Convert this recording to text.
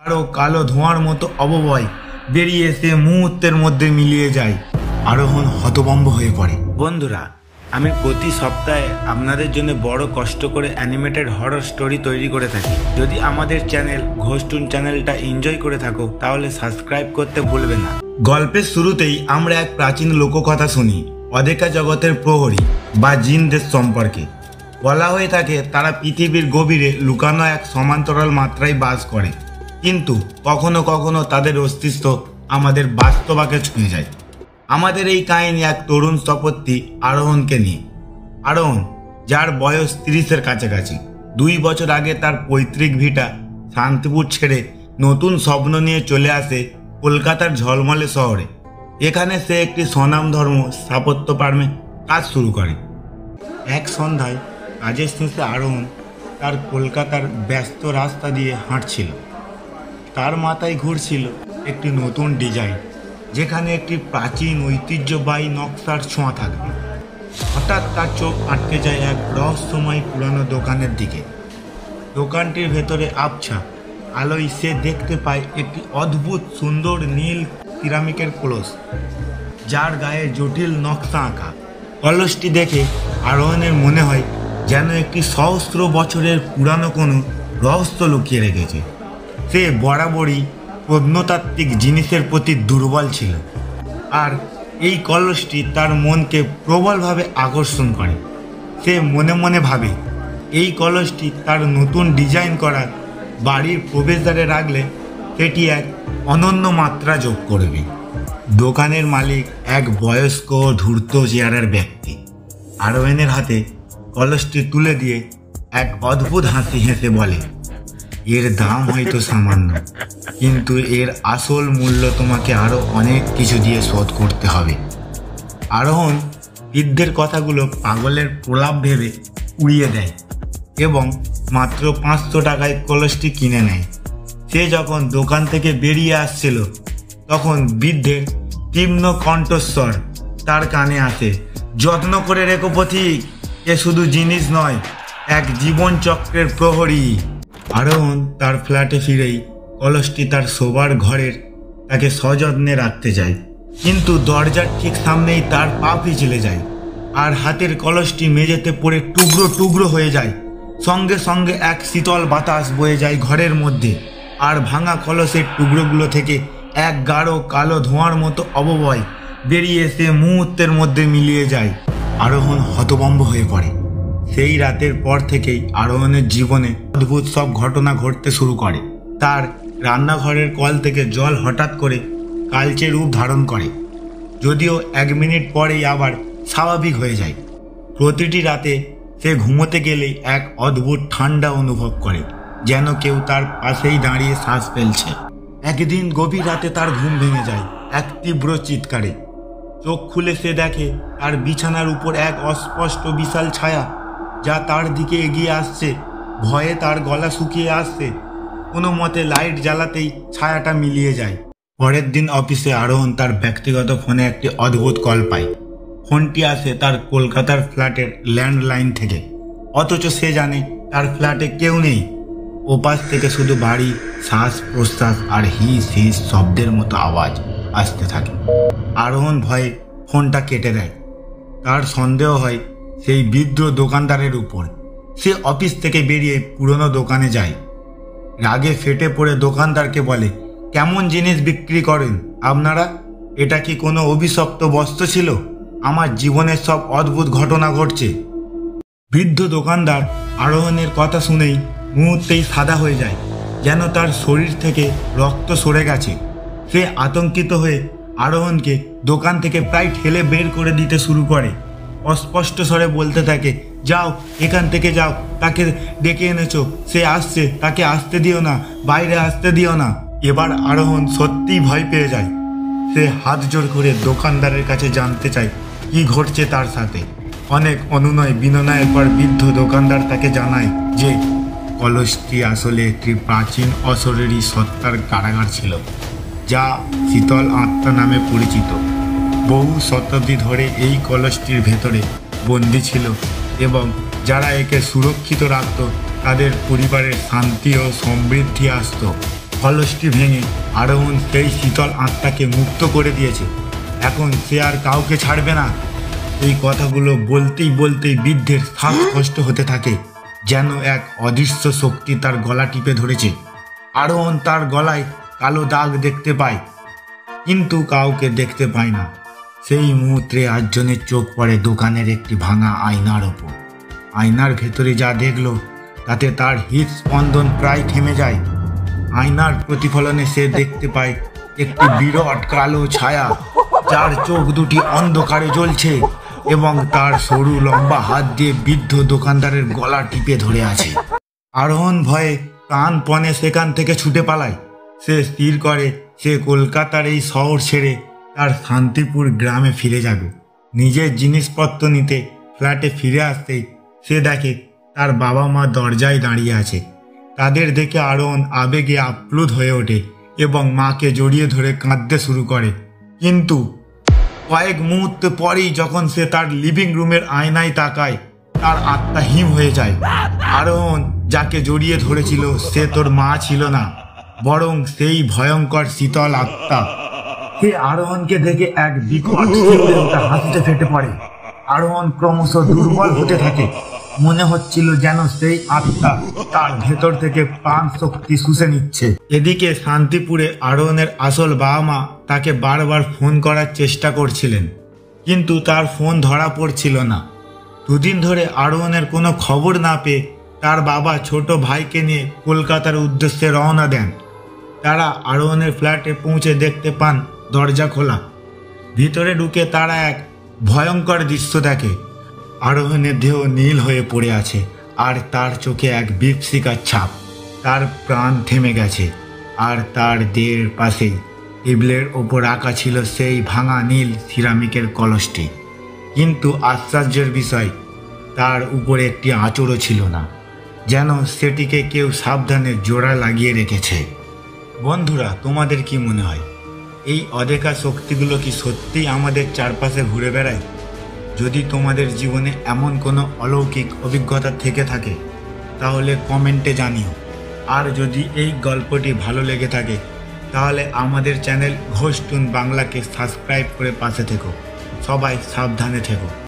আরও কালো ধোঁয়ার মতো অববয় বেরিয়ে এসে মুহূর্তের মধ্যে মিলিয়ে যায়। আরোহণ হতভম্ব হয়ে পড়ে। বন্ধুরা, আমি প্রতি সপ্তাহে আপনাদের জন্য বড় কষ্ট করে অ্যানিমেটেড হরর স্টোরি তৈরি করে থাকি। যদি আমাদের চ্যানেল ঘোস্টুন চ্যানেলটা এনজয় করে থাকো তাহলে সাবস্ক্রাইব করতে ভুলবে না। গল্পের শুরুতেই আমরা এক প্রাচীন লোককথা শুনি অদেখা জগতের প্রহরী বা জিনদের সম্পর্কে। বলা হয়ে থাকে তারা পৃথিবীর গভীরে লুকানো এক সমান্তরাল মাত্রায় বাস করে, কিন্তু কখনো কখনো তাদের অস্তিত্ব আমাদের বাস্তবাকে ছুঁয়ে যায়। আমাদের এই কাহিনী এক তরুণ স্থপতি আরোহণকে নিয়ে। আরোহণ, যার বয়স 30-এর কাছাকাছি, 2 বছর আগে তার পৈতৃক ভিটা শান্তিপুর ছেড়ে নতুন স্বপ্ন নিয়ে চলে আসে কলকাতার ঝলমলে শহরে। এখানে সে একটি স্বনামধর্ম স্থাপত্য ফার্মে কাজ শুরু করে। এক সন্ধ্যায় কাজের শেষে আরোহণ তার কলকাতার ব্যস্ত রাস্তা দিয়ে হাঁটছিল। তার মাথায় ঘুরছিল একটি নতুন ডিজাইন, যেখানে একটি প্রাচীন ঐতিহ্যবাহী নকশার ছোঁয়া থাকবে। হঠাৎ তার চোখ আটকে যায় এক রহস্যময় পুরানো দোকানের দিকে। দোকানটির ভেতরে আবছা আলোয় সে দেখতে পায় একটি অদ্ভুত সুন্দর নীল সিরামিকের কলস, যার গায়ে জটিল নকশা আঁকা। কলসটি দেখে আরোহণের মনে হয় যেন একটি সহস্র বছরের পুরানো কোনো রহস্য লুকিয়ে রেখেছে। সে বরাবরই প্রত্নতাত্ত্বিক জিনিসের প্রতি দুর্বল ছিল, আর এই কলসটি তার মনকে প্রবলভাবে আকর্ষণ করে। সে মনে মনে ভাবে এই কলসটি তার নতুন ডিজাইন করা বাড়ির প্রবেশদ্বারে রাখলে সেটি এক অনন্য মাত্রা যোগ করবে। দোকানের মালিক এক বয়স্ক ধূর্ত চেহারার ব্যক্তি আরোহণের হাতে কলসটি তুলে দিয়ে এক অদ্ভুত হাসি হেসে বলে, এর দাম হয়তো সামান্য, কিন্তু এর আসল মূল্য তোমাকে আরও অনেক কিছু দিয়ে শোধ করতে হবে। আরোহণ বৃদ্ধের কথাগুলো পাগলের প্রলাপ ভেবে উড়িয়ে দেয় এবং মাত্র 500 টাকায় কলসটি কিনে নেয়। সে যখন দোকান থেকে বেরিয়ে আসছিল তখন বৃদ্ধের তীক্ষ্ণ কণ্ঠস্বর তার কানে আসে, যত্ন করে রেখো পথিক, এ শুধু জিনিস নয়, এক জীবনচক্রের প্রহরী। আরোহণ তার ফ্ল্যাটে ফিরেই কলসটি তার শোবার ঘরের তাকে সযত্নে রাখতে যায়, কিন্তু দরজার ঠিক সামনেই তার পা পিছলে যায় আর হাতের কলসটি মেঝেতে পড়ে টুকরো টুকরো হয়ে যায়। সঙ্গে সঙ্গে এক শীতল বাতাস বয়ে যায় ঘরের মধ্যে, আর ভাঙা কলসের টুকরোগুলো থেকে এক গাঢ় কালো ধোঁয়ার মতো অববয় বেরিয়ে এসে মুহূর্তের মধ্যে মিলিয়ে যায়। আরোহণ হতভম্ব হয়ে পড়ে। সেই রাতের পর থেকেই আরোহণের জীবনে অদ্ভুত সব ঘটনা ঘটতে শুরু করে। তার রান্নাঘরের কল থেকে জল হঠাৎ করে কালচে রূপ ধারণ করে, যদিও 1 মিনিট পরেই আবার স্বাভাবিক হয়ে যায়। প্রতিটি রাতে সে ঘুমোতে গেলেই এক অদ্ভুত ঠান্ডা অনুভব করে, যেন কেউ তার পাশেই দাঁড়িয়ে শ্বাস ফেলছে। একদিন গভীর রাতে তার ঘুম ভেঙে যায় এক তীব্র চিৎকারে। চোখ খুলে সে দেখে তার বিছানার উপর এক অস্পষ্ট বিশাল ছায়া, যা তার দিকে এগিয়ে আসছে। ভয়ে তার গলা শুকিয়ে আসছে। কোনো মতে লাইট জ্বালাতেই ছায়াটা মিলিয়ে যায়। পরের দিন অফিসে আরোহণ তার ব্যক্তিগত ফোনে একটি অদ্ভুত কল পায়। ফোনটি আসে তার কলকাতার ফ্ল্যাটের ল্যান্ডলাইন থেকে, অথচ সে জানে তার ফ্ল্যাটে কেউ নেই। ওপাশ থেকে শুধু বাড়ি শ্বাস প্রশ্বাস আর হিস হিস শব্দের মতো আওয়াজ আসতে থাকে। আরোহণ ভয়ে ফোনটা কেটে দেয়। তার সন্দেহ হয় সেই বৃদ্ধ দোকানদারের উপর। সে অফিস থেকে বেরিয়ে পুরনো দোকানে যায়। রাগে ফেটে পড়ে দোকানদারকে বলে, কেমন জিনিস বিক্রি করেন আপনারা? এটা কি কোনো অভিশপ্ত বস্তু ছিল? আমার জীবনের সব অদ্ভুত ঘটনা ঘটছে। বৃদ্ধ দোকানদার আরোহণের কথা শুনেই মুহূর্তেই সাদা হয়ে যায়, যেন তার শরীর থেকে রক্ত সরে গেছে। সে আতঙ্কিত হয়ে আরোহণকে দোকান থেকে প্রায় ঠেলে বের করে দিতে শুরু করে। অস্পষ্ট স্বরে বলতে থাকে, যাও এখান থেকে যাও, তাকে ডেকে এনেছো, সে আসছে, তাকে আসতে দিও না, বাইরে আসতে দিও না। এবার আরোহণ সত্যিই ভয় পেয়ে যায়। সে হাত জোর করে দোকানদারের কাছে জানতে চায় কি ঘটছে তার সাথে। অনেক অনুনয় বিনয়ের পর বৃদ্ধ দোকানদার তাকে জানায় যে কলসটি আসলে একটি প্রাচীন অশরীরী সত্তার কারাগার ছিল, যা শীতল আত্মা নামে পরিচিত। বহু শতাব্দী ধরে এই কলসটির ভেতরে বন্দী ছিল এবং যারা একে সুরক্ষিত রাখত তাদের পরিবারের শান্তি ও সমৃদ্ধি আসত। কলসটি ভেঙে আরোহণ সেই শীতল আত্মাকে মুক্ত করে দিয়েছে। এখন সে আর কাউকে ছাড়বে না। এই কথাগুলো বলতেই বলতেই বৃদ্ধের শ্বাসকষ্ট হতে থাকে, যেন এক অদৃশ্য শক্তি তার গলা টিপে ধরেছে। আরোহণ তার গলায় কালো দাগ দেখতে পায়, কিন্তু কাউকে দেখতে পায় না। সেই মুহূর্তে আটজনের চোখ পড়ে দোকানের একটি ভাঙা আয়নার ওপর। আয়নার ভেতরে যা দেখলো তাতে তার হৃদস্পন্দন প্রায় থেমে যায়। আয়নার প্রতিফলনে সে দেখতে পায় একটি বিরাট কালো ছায়া, যার চোখ দুটি অন্ধকারে জ্বলছে এবং তার সরু লম্বা হাত দিয়ে বৃদ্ধ দোকানদারের গলা টিপে ধরে আছে। আরোহণ ভয়ে প্রাণপণে সেখান থেকে ছুটে পালায়। সে স্থির করে সে কলকাতার এই শহর ছেড়ে তার শান্তিপুর গ্রামে ফিরে যাবে। নিজের জিনিসপত্র নিতে ফ্ল্যাটে ফিরে আসতেই সে দেখে তার বাবা মা দরজায় দাঁড়িয়ে আছে। তাদের দেখে আরোহণ আবেগে আপ্লুত হয়ে ওঠে এবং মাকে জড়িয়ে ধরে কাঁদতে শুরু করে। কিন্তু কয়েক মুহূর্ত পরেই যখন সে তার লিভিং রুমের আয়নায় তাকায়, তার আত্মা হিম হয়ে যায়। আরোহণ যাকে জড়িয়ে ধরেছিল সে তোর মা ছিল না, বরং সেই ভয়ঙ্কর শীতল আত্মা। সে আরোহণকে দেখে এক বিকট শিউরে ওঠা হাসিতে ফেটে পড়ে। আরোহণ ক্রমশ দুর্বল হতে থাকে। মনে হচ্ছিল যেন সেই আত্মা তার ভেতর থেকে প্রাণ শক্তি শুষে নিচ্ছে। এদিকে শান্তিপুরে আরোহণের আসল বাবা মা তাকে বারবার ফোন করার চেষ্টা করছিলেন, কিন্তু তার ফোন ধরা পড়ছিল না। দুদিন ধরে আরোহণের কোনো খবর না পেয়ে তার বাবা ছোট ভাইকে নিয়ে কলকাতার উদ্দেশ্যে রওনা দেন। তারা আরোহণের ফ্ল্যাটে পৌঁছে দেখতে পান দরজা খোলা। ভিতরে ঢুকে তারা এক ভয়ঙ্কর দৃশ্য দেখে। আরোহণের দেহ নীল হয়ে পড়ে আছে, আর তার চোখে এক বিভীষিকার ছাপ। তার প্রাণ থেমে গেছে, আর তার দেহের পাশেই টেবিলের ওপর রাখা ছিল সেই ভাঙা নীল সিরামিকের কলসটি। কিন্তু আশ্চর্যের বিষয়, তার উপরে একটি আঁচড়ও ছিল না, যেন সেটিকে কেউ সাবধানে জোড়া লাগিয়ে রেখেছে। বন্ধুরা, তোমাদের কি মনে হয়, এই অদেখা শক্তিগুলো কি সত্যিই আমাদের চারপাশে ঘুরে বেড়ায়? যদি তোমাদের জীবনে এমন কোনো অলৌকিক অভিজ্ঞতা থেকে থাকে তাহলে কমেন্টে জানিও। আর যদি এই গল্পটি ভালো লেগে থাকে তাহলে আমাদের চ্যানেল ঘোষটুন বাংলাকে সাবস্ক্রাইব করে পাশে থেকো। সবাই সাবধানে থেকো।